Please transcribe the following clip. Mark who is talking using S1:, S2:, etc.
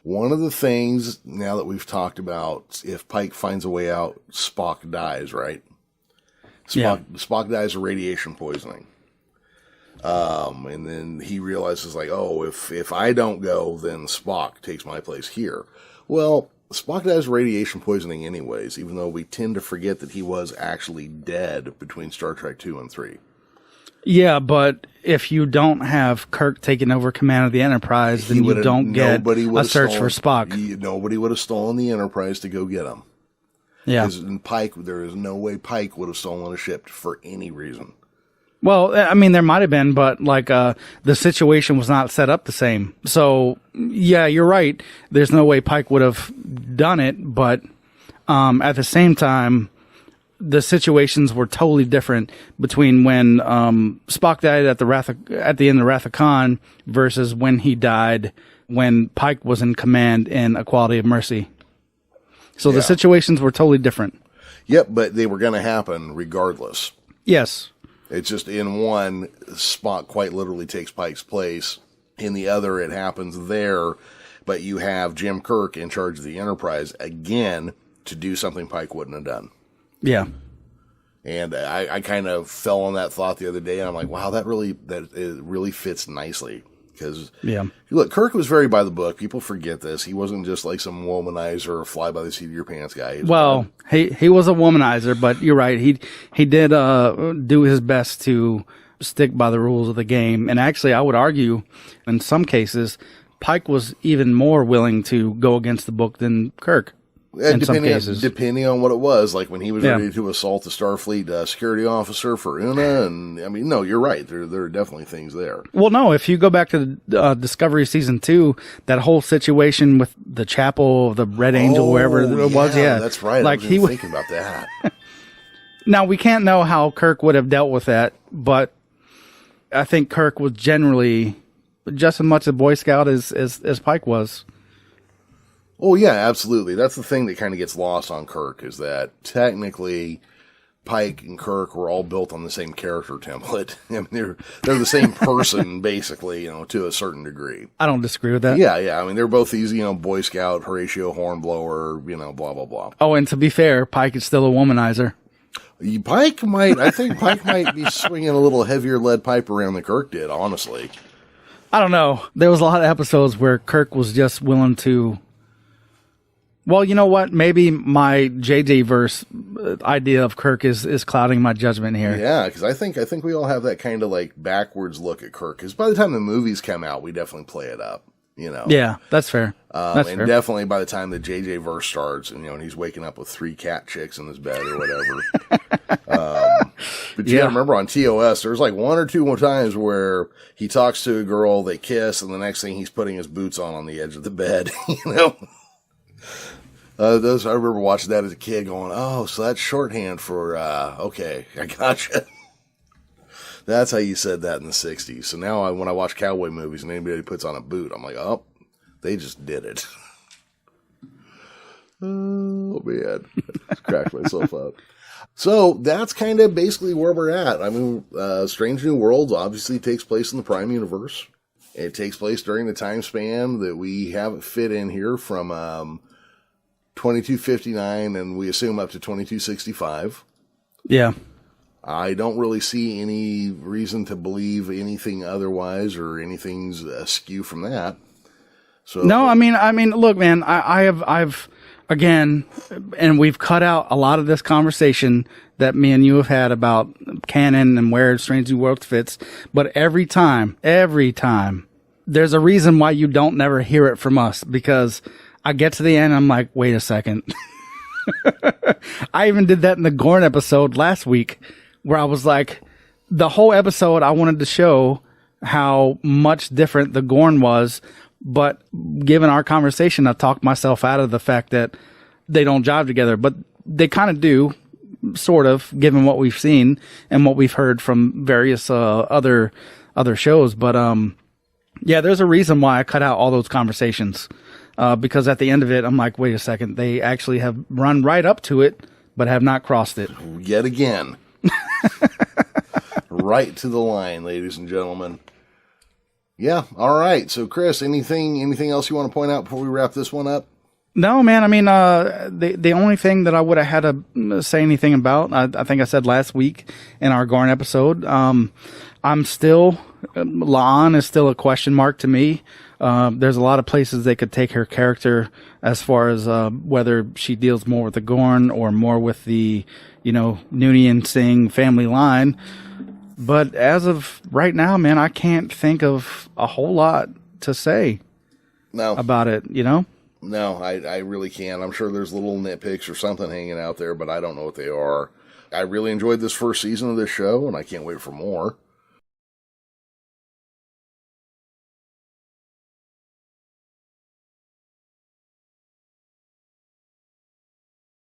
S1: One of the things, now that we've talked about, if Pike finds a way out, Spock dies, right? Spock dies of radiation poisoning. And then he realizes, like, oh, if I don't go, then Spock takes my place here. Well, Spock dies of radiation poisoning anyways, even though we tend to forget that he was actually dead between Star Trek 2 and 3.
S2: Yeah, but if you don't have Kirk taking over command of the Enterprise, then you don't get a search for Spock.
S1: Nobody would have stolen the Enterprise to go get him.
S2: Yeah.
S1: Because in Pike, there is no way Pike would have stolen a ship for any reason.
S2: Well, I mean, there might have been, but like the situation was not set up the same. So, yeah, you're right. There's no way Pike would have done it, but at the same time, the situations were totally different between when Spock died at the end of Wrath of Khan versus when he died when Pike was in command in Equality of Mercy. So the situations were totally different.
S1: Yep, but they were going to happen regardless.
S2: Yes.
S1: It's just in one, Spock quite literally takes Pike's place. In the other, it happens there, but you have Jim Kirk in charge of the Enterprise again to do something Pike wouldn't have done.
S2: Yeah.
S1: And I kind of fell on that thought the other day, and I'm like, wow, it really fits nicely. Because, look, Kirk was very by the book. People forget this. He wasn't just like some womanizer or fly by the seat of your pants guy.
S2: He was a womanizer, but you're right. He did do his best to stick by the rules of the game. And actually, I would argue, in some cases, Pike was even more willing to go against the book than Kirk.
S1: Depending on what it was, like when he was ready to assault the Starfleet security officer for Una, and I mean, no, you're right. There are definitely things there.
S2: Well, no, if you go back to Discovery Season 2, that whole situation with the chapel of the Red Angel, wherever it was,
S1: that's right.
S2: Like
S1: I was thinking about that.
S2: Now, we can't know how Kirk would have dealt with that, but I think Kirk was generally just as much a Boy Scout as Pike was.
S1: Oh, yeah, absolutely. That's the thing that kind of gets lost on Kirk, is that technically Pike and Kirk were all built on the same character template. I mean, they're the same person, basically, to a certain degree.
S2: I don't disagree with that.
S1: Yeah. I mean, they're both these, Boy Scout, Horatio Hornblower, blah, blah, blah.
S2: Oh, and to be fair, Pike is still a womanizer.
S1: I think Pike might be swinging a little heavier lead pipe around than Kirk did, honestly.
S2: I don't know. There was a lot of episodes where Kirk was just willing to... Well, you know what? Maybe my JJ verse idea of Kirk is clouding my judgment here.
S1: Yeah, because I think we all have that kind of like backwards look at Kirk. Because by the time the movies come out, we definitely play it up.
S2: Yeah, that's fair.
S1: Fair. Definitely by the time the JJ verse starts, and he's waking up with 3 cat chicks in his bed or whatever. But you gotta remember, on TOS, there's like 1 or 2 more times where he talks to a girl, they kiss, and the next thing he's putting his boots on the edge of the bed. I remember watching that as a kid going, oh, so that's shorthand for, okay, I gotcha. That's how you said that in the 60s. So now when I watch cowboy movies and anybody puts on a boot, I'm like, oh, they just did it. Oh, man. I cracked myself up. So that's kind of basically where we're at. I mean, Strange New Worlds obviously takes place in the Prime Universe. It takes place during the time span that we haven't fit in here from 2259, and we assume up to 2265.
S2: Yeah.
S1: I don't really see any reason to believe anything otherwise, or anything's askew from that. So
S2: no, I mean, look, man, I've again, and we've cut out a lot of this conversation that me and you have had about canon and where Strange New Worlds fits. But every time, there's a reason why you don't never hear it from us, because I get to the end, I'm like, wait a second. I even did that in the Gorn episode last week, where I was like, the whole episode I wanted to show how much different the Gorn was, but given our conversation, I talked myself out of the fact that they don't jive together, but they kind of do, sort of, given what we've seen and what we've heard from various other shows. But yeah, there's a reason why I cut out all those conversations. Because at the end of it, I'm like, wait a second, they actually have run right up to it, but have not crossed it.
S1: Yet again. Right to the line, ladies and gentlemen. Yeah. All right. So, Chris, anything else you want to point out before we wrap this one up?
S2: No, man. I mean, the only thing that I would have had to say anything about, I think I said last week in our Gorn episode, I'm still, La'an is still a question mark to me. There's a lot of places they could take her character as far as whether she deals more with the Gorn or more with the, Noonien Singh family line. But as of right now, man, I can't think of a whole lot to say about it,
S1: No, I really can't. I'm sure there's little nitpicks or something hanging out there, but I don't know what they are. I really enjoyed this first season of this show, and I can't wait for more.